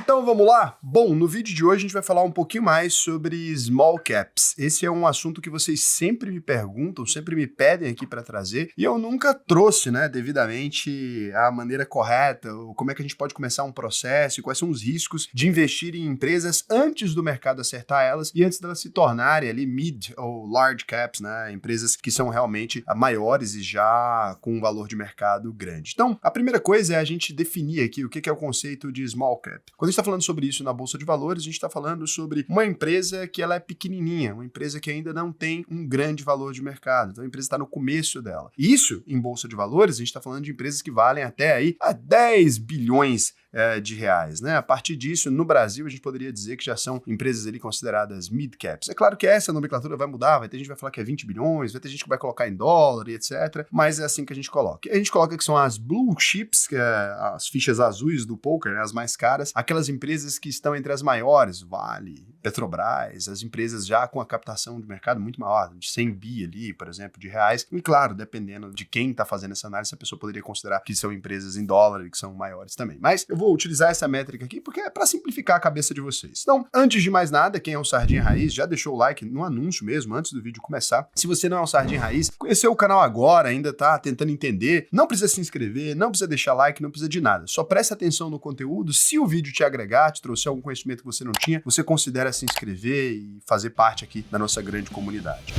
Então vamos lá? Bom, no vídeo de hoje a gente vai falar um pouquinho mais sobre small caps. Esse é um assunto que vocês sempre me perguntam, sempre me pedem aqui para trazer, e eu nunca trouxe, devidamente a maneira correta, ou como é que a gente pode começar um processo, e quais são os riscos de investir em empresas antes do mercado acertar elas e antes delas se tornarem ali mid ou large caps, empresas que são realmente maiores e já com um valor de mercado grande. Então, a primeira coisa é a gente definir aqui o que é o conceito de small cap. Quando a gente está falando sobre isso na Bolsa de Valores, a gente está falando sobre uma empresa que ela é pequenininha, uma empresa que ainda não tem um grande valor de mercado. Então, a empresa está no começo dela. E isso, em Bolsa de Valores, a gente está falando de empresas que valem até aí a 10 bilhões de reais, A partir disso, no Brasil, a gente poderia dizer que já são empresas ali consideradas mid-caps. É claro que essa nomenclatura vai mudar, vai ter gente que vai falar que é 20 bilhões, vai ter gente que vai colocar em dólar e etc, mas é assim que a gente coloca. A gente coloca que são as blue chips, que é as fichas azuis do poker, as mais caras, aquelas empresas que estão entre as maiores, Vale, Petrobras, as empresas já com a captação de mercado muito maior, de 100 bi ali, por exemplo, de reais. E claro, dependendo de quem está fazendo essa análise, a pessoa poderia considerar que são empresas em dólar e que são maiores também. Mas eu vou utilizar essa métrica aqui porque é para simplificar a cabeça de vocês. Então, antes de mais nada, quem é um Sardinha Raiz, já deixou o like no anúncio mesmo, antes do vídeo começar. Se você não é um Sardinha Raiz, conheceu o canal agora, ainda tá tentando entender, não precisa se inscrever, não precisa deixar like, não precisa de nada. Só presta atenção no conteúdo. Se o vídeo te agregar, te trouxer algum conhecimento que você não tinha, você considera se inscrever e fazer parte aqui da nossa grande comunidade.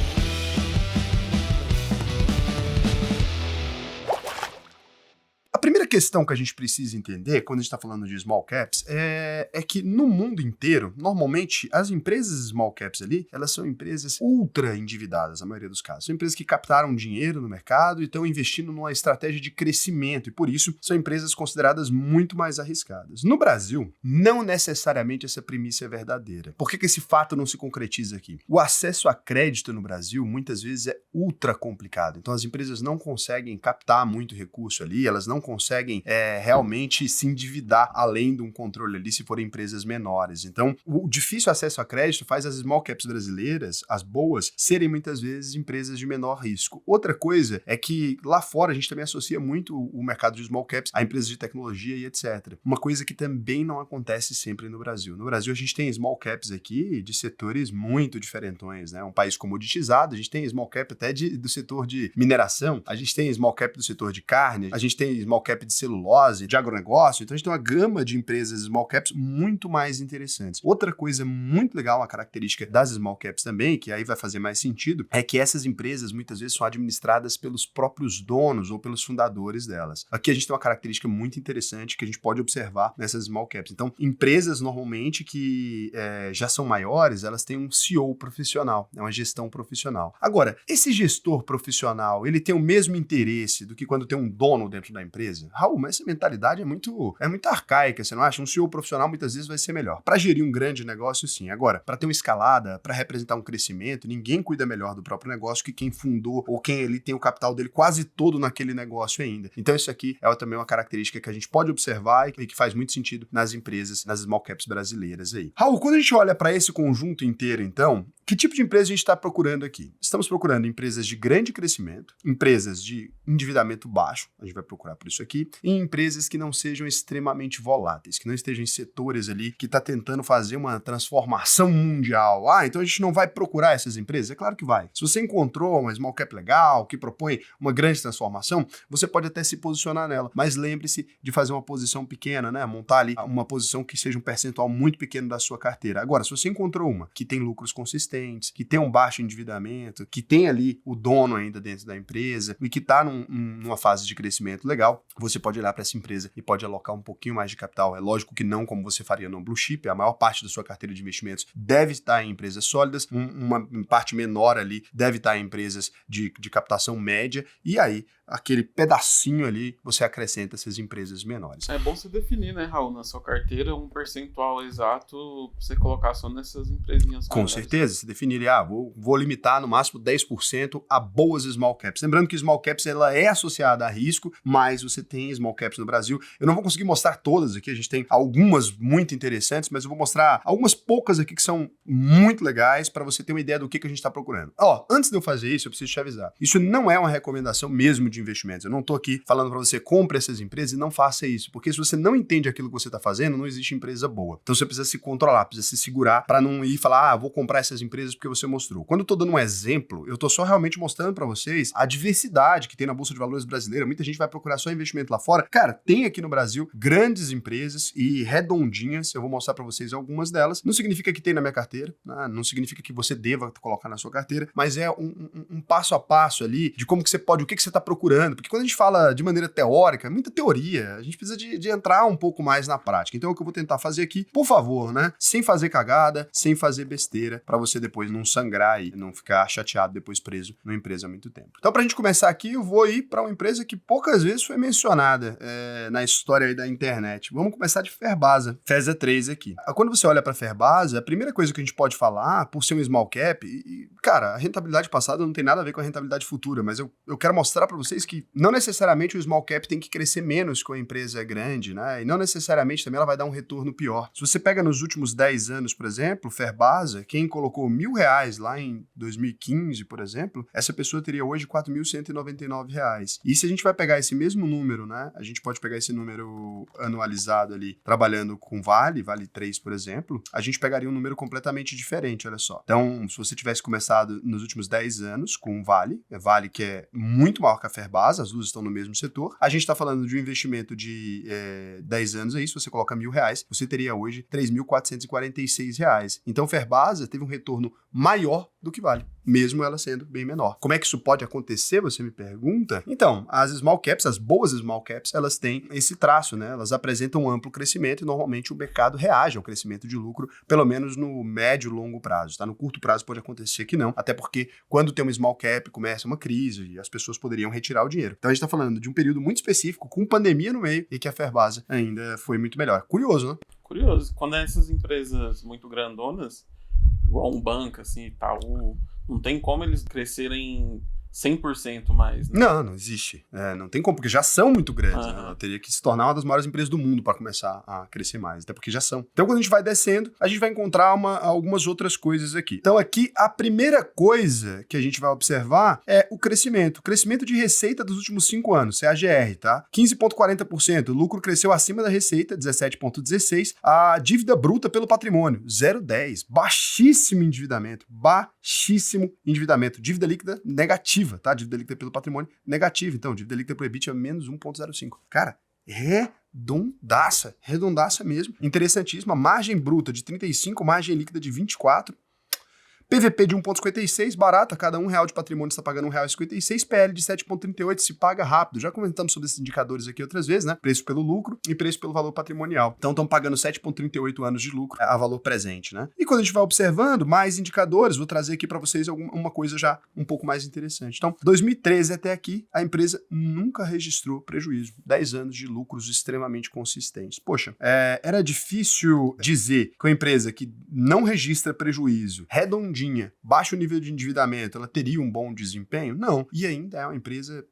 A primeira questão que a gente precisa entender quando a gente está falando de small caps é que no mundo inteiro, normalmente, as empresas small caps ali, elas são empresas ultra endividadas, na maioria dos casos. São empresas que captaram dinheiro no mercado e estão investindo numa estratégia de crescimento e, por isso, são empresas consideradas muito mais arriscadas. No Brasil, não necessariamente essa premissa é verdadeira. Por que esse fato não se concretiza aqui? O acesso a crédito no Brasil, muitas vezes, é ultra complicado. Então, as empresas não conseguem captar muito recurso ali, elas não conseguem realmente se endividar além de um controle ali se forem empresas menores. Então, o difícil acesso a crédito faz as small caps brasileiras, as boas, serem muitas vezes empresas de menor risco. Outra coisa é que lá fora a gente também associa muito o mercado de small caps a empresas de tecnologia e etc. Uma coisa que também não acontece sempre no Brasil. No Brasil a gente tem small caps aqui de setores muito diferentões, Um país comoditizado, a gente tem small cap até do setor de mineração, a gente tem small cap do setor de carne, a gente tem small cap de celulose, de agronegócio, então a gente tem uma gama de empresas small caps muito mais interessantes. Outra coisa muito legal, uma característica das small caps também, que aí vai fazer mais sentido, é que essas empresas muitas vezes são administradas pelos próprios donos ou pelos fundadores delas. Aqui a gente tem uma característica muito interessante que a gente pode observar nessas small caps. Então, empresas normalmente que já são maiores, elas têm um CEO profissional, uma gestão profissional. Agora, esse gestor profissional, ele tem o mesmo interesse do que quando tem um dono dentro da empresa? Raul, mas essa mentalidade é muito arcaica, você não acha? Um CEO profissional muitas vezes vai ser melhor. Para gerir um grande negócio, sim. Agora, para ter uma escalada, para representar um crescimento, ninguém cuida melhor do próprio negócio que quem fundou ou quem ali tem o capital dele quase todo naquele negócio ainda. Então isso aqui é também uma característica que a gente pode observar e que faz muito sentido nas empresas, nas small caps brasileiras aí. Raul, quando a gente olha para esse conjunto inteiro, então, que tipo de empresa a gente está procurando aqui? Estamos procurando empresas de grande crescimento, empresas de endividamento baixo, a gente vai procurar por isso aqui, e empresas que não sejam extremamente voláteis, que não estejam em setores ali que está tentando fazer uma transformação mundial. Então a gente não vai procurar essas empresas? É claro que vai. Se você encontrou uma small cap legal, que propõe uma grande transformação, você pode até se posicionar nela, mas lembre-se de fazer uma posição pequena, montar ali uma posição que seja um percentual muito pequeno da sua carteira. Agora, se você encontrou uma que tem lucros consistentes, que tem um baixo endividamento, que tem ali o dono ainda dentro da empresa e que está numa fase de crescimento legal, você pode olhar para essa empresa e pode alocar um pouquinho mais de capital. É lógico que não como você faria no blue chip, a maior parte da sua carteira de investimentos deve estar em empresas sólidas, uma parte menor ali deve estar em empresas de captação média, e aí aquele pedacinho ali você acrescenta essas empresas menores. É bom você definir, Raul, na sua carteira um percentual exato pra você colocar só nessas empresinhas. Com certeza, você definiria, vou limitar no máximo 10% a boas small caps. Lembrando que small caps ela é associada a risco, mas você tem small caps no Brasil. Eu não vou conseguir mostrar todas aqui, a gente tem algumas muito interessantes, mas eu vou mostrar algumas poucas aqui que são muito legais para você ter uma ideia do que a gente está procurando. Antes de eu fazer isso, eu preciso te avisar. Isso não é uma recomendação mesmo de investimentos. Eu não tô aqui falando para você compre essas empresas e não faça isso, porque se você não entende aquilo que você tá fazendo, não existe empresa boa. Então você precisa se controlar, precisa se segurar para não ir falar, vou comprar essas empresas porque você mostrou. Quando eu tô dando um exemplo, eu tô só realmente mostrando para vocês a diversidade que tem na Bolsa de Valores brasileira. Muita gente vai procurar só investimento lá fora. Cara, tem aqui no Brasil grandes empresas e redondinhas, eu vou mostrar para vocês algumas delas. Não significa que tem na minha carteira, né? Não significa que você deva colocar na sua carteira, mas é um passo a passo ali de como que você pode, o que você está procurando, porque quando a gente fala de maneira teórica, muita teoria, a gente precisa de entrar um pouco mais na prática. Então é o que eu vou tentar fazer aqui, por favor, né? Sem fazer cagada, sem fazer besteira, para você depois não sangrar e não ficar chateado depois preso numa empresa há muito tempo. Então pra gente começar aqui, eu vou ir para uma empresa que poucas vezes foi mencionada na história aí da internet. Vamos começar de Ferbasa, FESA 3 aqui. Quando você olha para Ferbasa, a primeira coisa que a gente pode falar, por ser um small cap, cara, a rentabilidade passada não tem nada a ver com a rentabilidade futura, mas eu quero mostrar para vocês que não necessariamente o small cap tem que crescer menos que a empresa é grande, né? E não necessariamente também ela vai dar um retorno pior. Se você pega nos últimos 10 anos, por exemplo, Ferbasa, quem colocou R$1.000 lá em 2015, por exemplo, essa pessoa teria hoje R$4.199. E se a gente vai pegar esse mesmo número, né? A gente pode pegar esse número anualizado ali, trabalhando com Vale 3, por exemplo, a gente pegaria um número completamente diferente, olha só. Então, se você tivesse começado nos últimos 10 anos com Vale que é muito maior que a Ferbasa, as duas estão no mesmo setor, a gente está falando de um investimento de 10 anos aí, se você coloca R$1.000, você teria hoje R$3.446. Então, Ferbasa teve um retorno maior do que Vale, mesmo ela sendo bem menor. Como é que isso pode acontecer, você me pergunta? Então, as small caps, as boas small caps, elas têm esse traço, né? Elas apresentam um amplo crescimento e normalmente o mercado reage ao crescimento de lucro, pelo menos no médio e longo prazo, tá? No curto prazo pode acontecer que não, até porque quando tem uma small cap, começa uma crise e as pessoas poderiam retirar o dinheiro. Então a gente tá falando de um período muito específico, com pandemia no meio, e que a Ferbasa ainda foi muito melhor. Curioso, né? Curioso. Quando essas empresas muito grandonas, igual um banco, assim, Itaú, não tem como eles crescerem 100% mais, né? Não existe. Não tem como, porque já são muito grandes. Né? Ela teria que se tornar uma das maiores empresas do mundo para começar a crescer mais, até porque já são. Então, quando a gente vai descendo, a gente vai encontrar algumas outras coisas aqui. Então, aqui, a primeira coisa que a gente vai observar é o crescimento. O crescimento de receita dos últimos 5 anos, CAGR, tá? 15,40%. O lucro cresceu acima da receita, 17,16%. A dívida bruta pelo patrimônio, 0,10%. Baixíssimo endividamento. Dívida líquida negativa. Tá? Dívida líquida pelo patrimônio negativa. Então, dívida líquida por EBITDA é menos 1,05. Cara, redondaça mesmo. Interessantíssima. Margem bruta de 35, margem líquida de 24. PVP de 1,56, barata, cada R$1 de patrimônio está pagando R$1,56, PL de 7,38, se paga rápido. Já comentamos sobre esses indicadores aqui outras vezes, né? Preço pelo lucro e preço pelo valor patrimonial. Então, estão pagando 7,38 anos de lucro a valor presente, né? E quando a gente vai observando mais indicadores, vou trazer aqui para vocês uma coisa já um pouco mais interessante. Então, 2013 até aqui, a empresa nunca registrou prejuízo. 10 anos de lucros extremamente consistentes. Poxa, era difícil dizer que uma empresa que não registra prejuízo, redondinha, baixo nível de endividamento, ela teria um bom desempenho? Não. E ainda é uma empresa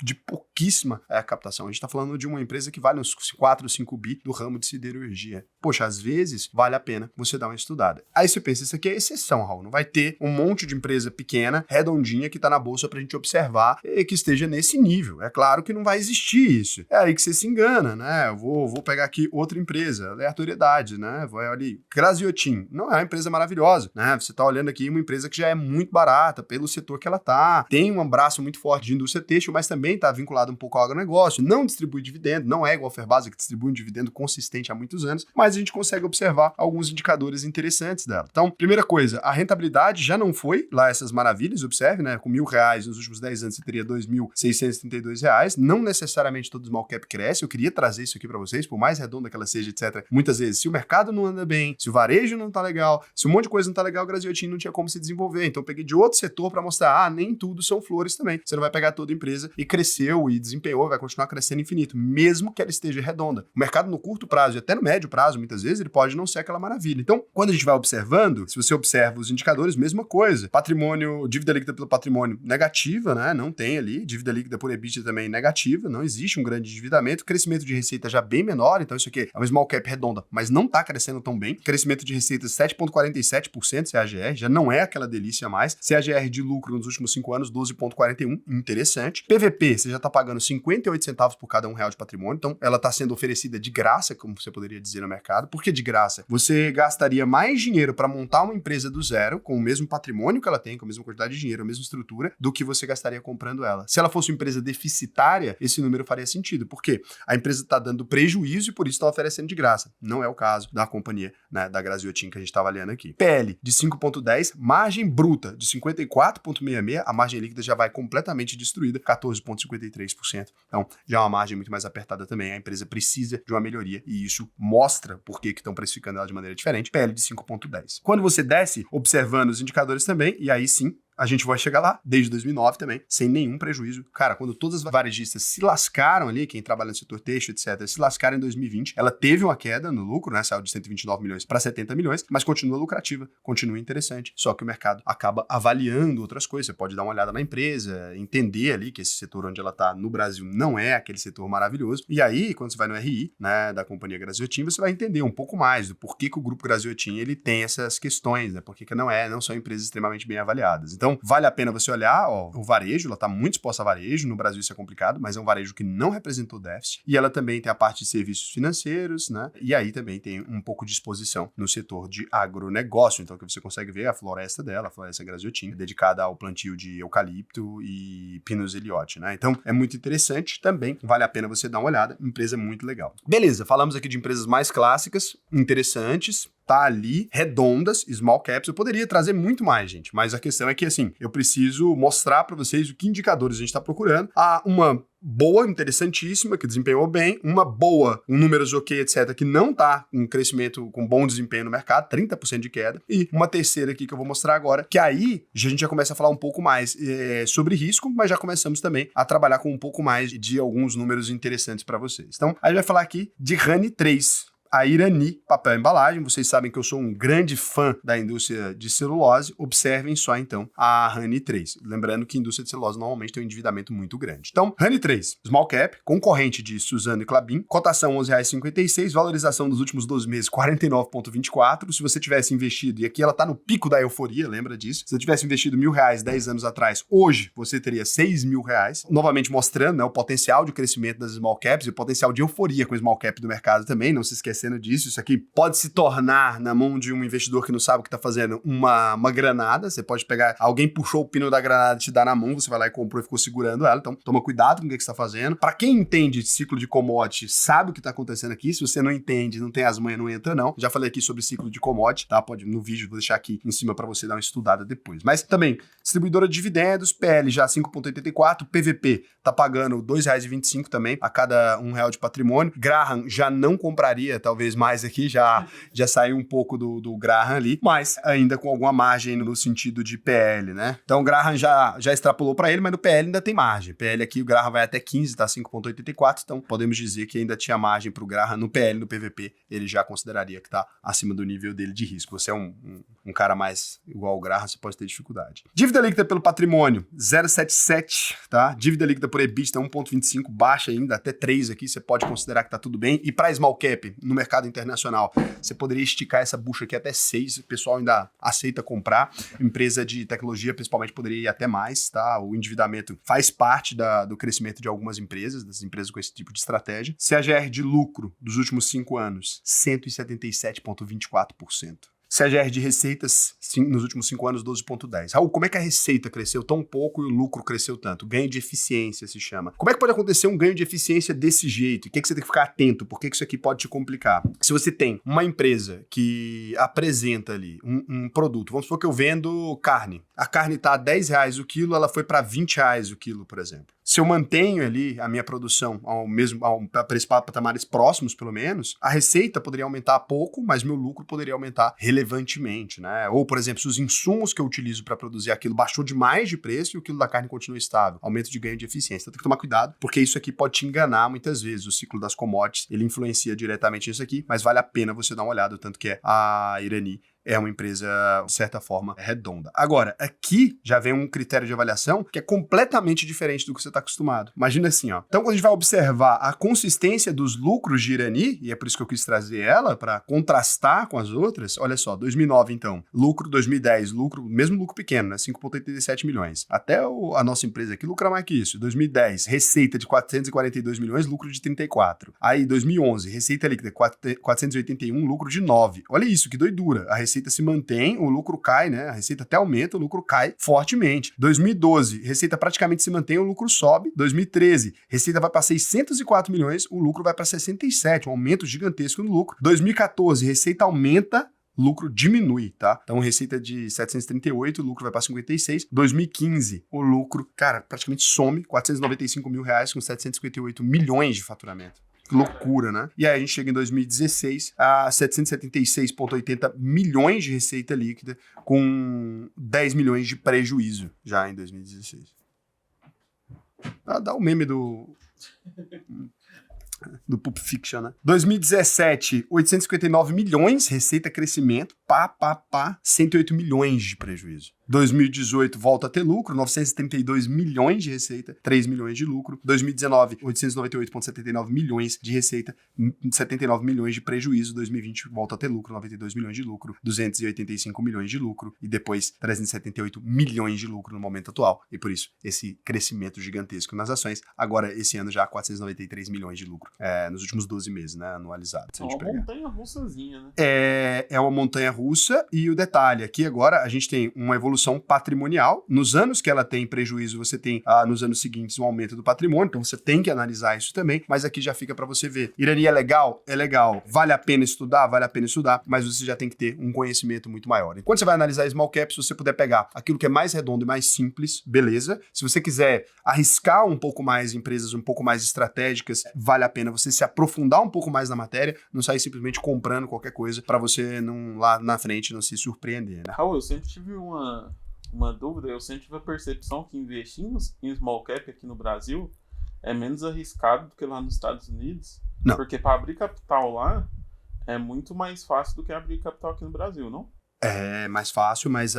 de pouquíssima captação. A gente está falando de uma empresa que vale uns 4, 5 bi do ramo de siderurgia. Poxa, às vezes vale a pena você dar uma estudada. Aí você pensa, isso aqui é exceção, Raul. Não vai ter um monte de empresa pequena, redondinha, que está na bolsa para a gente observar e que esteja nesse nível. É claro que não vai existir isso. É aí que você se engana, né? Eu vou pegar aqui outra empresa, aleatoriedade, né? Vai ali, Graziotin. Não é uma empresa maravilhosa, né? Você está olhando aqui uma empresa que já é muito barata pelo setor que ela tá, tem um braço muito forte de indústria têxtil, mas também está vinculado um pouco ao agronegócio, não distribui dividendo, não é igual a Ferbasa, que distribui um dividendo consistente há muitos anos, mas a gente consegue observar alguns indicadores interessantes dela. Então, primeira coisa, a rentabilidade já não foi lá essas maravilhas, observe, né? Com R$1.000 nos últimos 10 anos você teria R$2.632, não necessariamente todo small cap cresce, eu queria trazer isso aqui para vocês, por mais redonda que ela seja, etc. Muitas vezes, se o mercado não anda bem, se o varejo não tá legal, se um monte de coisa não tá legal, o Graziotin não tinha como se desenvolver, então eu peguei de outro setor para mostrar, nem tudo são flores também, você não vai pegar toda a empresa e cresceu e desempenhou, vai continuar crescendo infinito, mesmo que ela esteja redonda. O mercado no curto prazo e até no médio prazo, muitas vezes, ele pode não ser aquela maravilha. Então, quando a gente vai observando, se você observa os indicadores, mesma coisa. Patrimônio, dívida líquida pelo patrimônio negativa, né? Não tem ali. Dívida líquida por EBITDA também negativa, não existe um grande endividamento. Crescimento de receita já bem menor, então isso aqui é uma small cap redonda, mas não está crescendo tão bem. Crescimento de receitas 7,47% CAGR, já não é aquela delícia mais. CAGR de lucro nos últimos 5 anos, 12,41%, interessante. PVP, você já está pagando 58 centavos por cada R$1 de patrimônio, então ela está sendo oferecida de graça, como você poderia dizer no mercado. Por que de graça? Você gastaria mais dinheiro para montar uma empresa do zero, com o mesmo patrimônio que ela tem, com a mesma quantidade de dinheiro, a mesma estrutura, do que você gastaria comprando ela. Se ela fosse uma empresa deficitária, esse número faria sentido, porque a empresa está dando prejuízo e por isso está oferecendo de graça. Não é o caso da companhia, né, da Graziotin que a gente está avaliando aqui. PL de 5,10, margem bruta de 54,66, a margem líquida já vai completamente destruída, 14,53%. Então, já é uma margem muito mais apertada também. A empresa precisa de uma melhoria e isso mostra por que estão precificando ela de maneira diferente. PL de 5,10. Quando você desce, observando os indicadores também, e aí sim, a gente vai chegar lá, desde 2009 também, sem nenhum prejuízo. Cara, quando todas as varejistas se lascaram ali, quem trabalha no setor têxtil, etc., se lascaram em 2020, ela teve uma queda no lucro, né? Saiu de 129 milhões para 70 milhões, mas continua lucrativa, continua interessante. Só que o mercado acaba avaliando outras coisas. Você pode dar uma olhada na empresa, entender ali que esse setor onde ela está no Brasil não é aquele setor maravilhoso. E aí, quando você vai no RI, né, da companhia Graziotin, você vai entender um pouco mais do porquê que o grupo Graziotin ele tem essas questões, né? Por que não são empresas extremamente bem avaliadas. Então, vale a pena você olhar, ó, o varejo, ela está muito exposta a varejo, no Brasil isso é complicado, mas é um varejo que não representou déficit, e ela também tem a parte de serviços financeiros, né, e aí também tem um pouco de exposição no setor de agronegócio, então que você consegue ver a floresta dela, a floresta Graziotin, dedicada ao plantio de eucalipto e pinus eliote, né, então é muito interessante, também vale a pena você dar uma olhada, empresa muito legal. Beleza, falamos aqui de empresas mais clássicas, interessantes, tá ali, redondas, small caps. Eu poderia trazer muito mais, gente, mas a questão é que, assim, eu preciso mostrar para vocês o que indicadores a gente está procurando. Uma boa, interessantíssima, que desempenhou bem, uma boa, um números ok, etc., que não tá em crescimento com bom desempenho no mercado, 30% de queda, e uma terceira aqui que eu vou mostrar agora, que aí a gente já começa a falar um pouco mais sobre risco, mas já começamos também a trabalhar com um pouco mais de alguns números interessantes para vocês. Então, a gente vai falar aqui de RANI 3. A Irani Papel e Embalagem, vocês sabem que eu sou um grande fã da indústria de celulose, observem só então a RANI 3. Lembrando que a indústria de celulose normalmente tem um endividamento muito grande. Então, RANI 3, Small Cap, concorrente de Suzano e Klabin, cotação R$11,56, valorização dos últimos 12 meses 49,24. Se você tivesse investido, e aqui ela está no pico da euforia, lembra disso? Se você tivesse investido R$1.000 10 anos atrás, hoje você teria R$6.000, novamente mostrando, né, o potencial de crescimento das Small Caps e o potencial de euforia com o Small Cap do mercado também, não se esqueça disso, isso aqui pode se tornar na mão de um investidor que não sabe o que está fazendo uma granada, você pode pegar, alguém puxou o pino da granada e te dá na mão, você vai lá e comprou e ficou segurando ela, então toma cuidado com o que você está fazendo. Para quem entende de ciclo de commodity, sabe o que está acontecendo aqui, se você não entende, não tem as manhas, não entra não, já falei aqui sobre ciclo de commodity, tá? Pode no vídeo, vou deixar aqui em cima para você dar uma estudada depois, mas também, distribuidora de dividendos, PL já 5,84, PVP tá pagando R$2,25 também a cada R$1 de patrimônio, Graham já não compraria, talvez mais aqui, já saiu um pouco do Graham ali, mas ainda com alguma margem no sentido de PL, né? Então o Graham já extrapolou para ele, mas no PL ainda tem margem. PL aqui, o Graham vai até 15, tá 5,84, então podemos dizer que ainda tinha margem para o Graham no PL, no PVP, ele já consideraria que tá acima do nível dele de risco. Você é um cara mais igual ao Graham, você pode ter dificuldade. Dívida líquida pelo patrimônio, 0,77, tá? Dívida líquida por EBITDA, 1,25, baixa ainda, até 3 aqui, você pode considerar que tá tudo bem. E para small cap, no mercado internacional, você poderia esticar essa bucha aqui até 6, o pessoal ainda aceita comprar. Empresa de tecnologia, principalmente, poderia ir até mais, tá? O endividamento faz parte do crescimento de algumas empresas, das empresas com esse tipo de estratégia. CAGR de lucro dos últimos 5 anos, 177,24%. CAGR de receitas nos últimos 5 anos, 12,10. Raul, como é que a receita cresceu tão pouco e o lucro cresceu tanto? Ganho de eficiência se chama. Como é que pode acontecer um ganho de eficiência desse jeito? O que você tem que ficar atento? Por que isso aqui pode te complicar? Se você tem uma empresa que apresenta ali um produto, vamos supor que eu vendo carne. A carne está a R$10 o quilo, ela foi para R$20 o quilo, por exemplo. Se eu mantenho ali a minha produção para esses patamares próximos, pelo menos, a receita poderia aumentar pouco, mas meu lucro poderia aumentar relevantemente, né? Ou, por exemplo, se os insumos que eu utilizo para produzir aquilo baixou demais de preço e o quilo da carne continua estável, aumento de ganho de eficiência. Então tem que tomar cuidado, porque isso aqui pode te enganar muitas vezes. O ciclo das commodities, ele influencia diretamente nisso aqui, mas vale a pena você dar uma olhada, o tanto que a Irani é uma empresa, de certa forma, redonda. Agora, aqui já vem um critério de avaliação que é completamente diferente do que você está acostumado. Imagina assim, ó. Então, quando a gente vai observar a consistência dos lucros de Irani, e é por isso que eu quis trazer ela, para contrastar com as outras, olha só, 2009, então, lucro, 2010, lucro, mesmo lucro pequeno, né? 5,87 milhões. Até a nossa empresa aqui lucra mais que isso. 2010, receita de 442 milhões, lucro de 34. Aí, 2011, receita líquida 481, lucro de 9. Olha isso, que doidura. A receita se mantém, o lucro cai, né? A receita até aumenta, o lucro cai fortemente. 2012, receita praticamente se mantém, o lucro sobe. 2013, receita vai para 604 milhões, o lucro vai para 67, um aumento gigantesco no lucro. 2014, receita aumenta, lucro diminui, tá? Então, receita de 738, o lucro vai para 56. 2015, o lucro, cara, praticamente some, 495 mil reais com 758 milhões de faturamento. Que loucura, né? E aí a gente chega em 2016 a 776,80 milhões de receita líquida com 10 milhões de prejuízo já em 2016. Dá o meme do Pulp Fiction, né? 2017, 859 milhões, receita crescimento, 108 milhões de prejuízo. 2018, volta a ter lucro, 932 milhões de receita, 3 milhões de lucro. 2019, 898,79 milhões de receita, 79 milhões de prejuízo. 2020, volta a ter lucro, 92 milhões de lucro, 285 milhões de lucro e depois 378 milhões de lucro no momento atual. E por isso, esse crescimento gigantesco nas ações. Agora, esse ano já 493 milhões de lucro nos últimos 12 meses, né, anualizado. É uma montanha russazinha, né? É uma montanha russa e o detalhe, aqui agora a gente tem uma evolução patrimonial. Nos anos que ela tem prejuízo, você tem, nos anos seguintes, um aumento do patrimônio, então você tem que analisar isso também, mas aqui já fica para você ver. Irani é legal? É legal. Vale a pena estudar? Vale a pena estudar, mas você já tem que ter um conhecimento muito maior. Enquanto você vai analisar small caps, se você puder pegar aquilo que é mais redondo e mais simples, beleza. Se você quiser arriscar um pouco mais empresas um pouco mais estratégicas, vale a pena você se aprofundar um pouco mais na matéria, não sair simplesmente comprando qualquer coisa para você não lá na frente não se surpreender, né? Raul, eu sempre tive uma dúvida, eu sempre tive a percepção que investir em small cap aqui no Brasil é menos arriscado do que lá nos Estados Unidos. Não. Porque para abrir capital lá é muito mais fácil do que abrir capital aqui no Brasil, não? É mais fácil, mas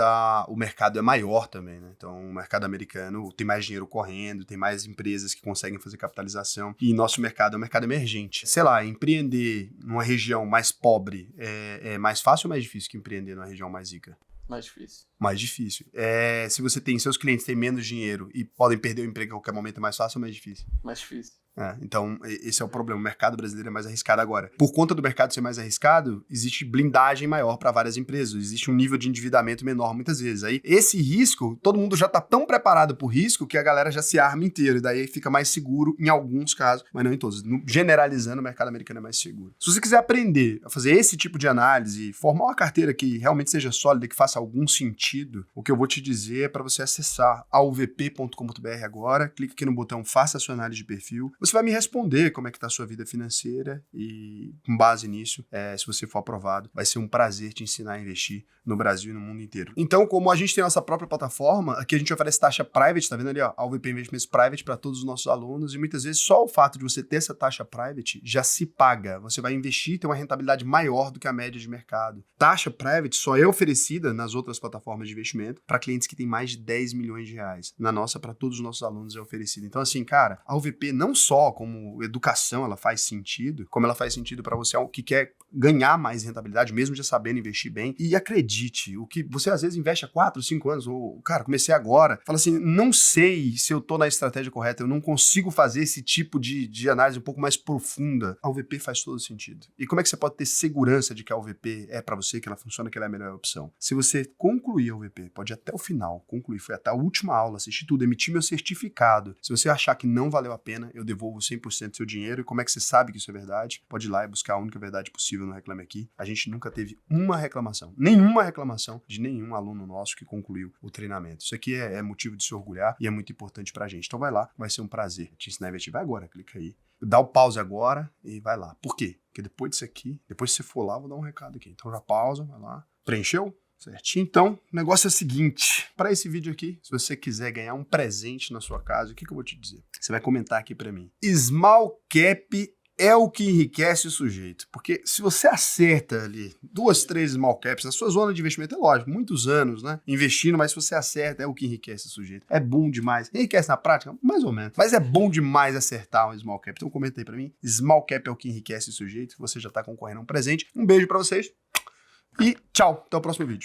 o mercado é maior também, né? Então, o mercado americano tem mais dinheiro correndo, tem mais empresas que conseguem fazer capitalização. E nosso mercado é um mercado emergente. Sei lá, empreender numa região mais pobre é mais fácil ou mais difícil que empreender numa região mais rica? Mais difícil. Mais difícil. Se você tem, seus clientes têm menos dinheiro e podem perder o emprego a qualquer momento, é mais fácil ou mais difícil? Mais difícil. Então, esse é o problema. O mercado brasileiro é mais arriscado agora. Por conta do mercado ser mais arriscado, existe blindagem maior para várias empresas. Existe um nível de endividamento menor muitas vezes. Aí, esse risco, todo mundo já está tão preparado para o risco que a galera já se arma inteiro. E daí fica mais seguro em alguns casos, mas não em todos. Generalizando, o mercado americano é mais seguro. Se você quiser aprender a fazer esse tipo de análise, formar uma carteira que realmente seja sólida, que faça algum sentido, o que eu vou te dizer é para você acessar auvp.com.br agora, clica aqui no botão Faça a sua análise de perfil. Você vai me responder como é que está a sua vida financeira e, com base nisso, se você for aprovado, vai ser um prazer te ensinar a investir no Brasil e no mundo inteiro. Então, como a gente tem a nossa própria plataforma, aqui a gente oferece taxa private, tá vendo ali, ó, AUVP Investimentos Private para todos os nossos alunos e muitas vezes só o fato de você ter essa taxa private já se paga. Você vai investir e ter uma rentabilidade maior do que a média de mercado. Taxa private só é oferecida nas outras plataformas de investimento para clientes que têm mais de 10 milhões de reais. Na nossa, para todos os nossos alunos é oferecida. Então, assim, cara, a AUVP não só como educação ela faz sentido, como ela faz sentido para você que quer ganhar mais rentabilidade, mesmo já sabendo investir bem. E acredite, o que você às vezes investe há 4, 5 anos, ou, cara, comecei agora, fala assim, não sei se eu tô na estratégia correta, eu não consigo fazer esse tipo de análise um pouco mais profunda. A AUVP faz todo sentido. E como é que você pode ter segurança de que a AUVP é para você, que ela funciona, que ela é a melhor opção? Se você concluir a AUVP, pode ir até o final, concluir, foi até a última aula, assistir tudo, emitir meu certificado. Se você achar que não valeu a pena, eu devolvo 100% do seu dinheiro. E como é que você sabe que isso é verdade? Pode ir lá e buscar a única verdade possível no Reclame Aqui. A gente nunca teve uma reclamação, nenhuma reclamação de nenhum aluno nosso que concluiu o treinamento. Isso aqui é motivo de se orgulhar e é muito importante pra gente. Então vai lá, vai ser um prazer te ensinar a investir. Vai agora, clica aí. Dá o pause agora e vai lá. Por quê? Porque depois disso aqui, depois que você for lá, eu vou dar um recado aqui. Então já pausa, vai lá. Preencheu? Certinho? Então, o negócio é o seguinte, para esse vídeo aqui, se você quiser ganhar um presente na sua casa, o que eu vou te dizer? Você vai comentar aqui para mim. Small Cap é o que enriquece o sujeito. Porque se você acerta ali 2, 3 small caps na sua zona de investimento, é lógico, muitos anos, né? Investindo, mas se você acerta, é o que enriquece o sujeito. É bom demais. Enriquece na prática? Mais ou menos. Mas é bom demais acertar um small cap. Então comenta aí pra mim. Small cap é o que enriquece o sujeito. Você já tá concorrendo a um presente. Um beijo pra vocês. E tchau. Até o próximo vídeo.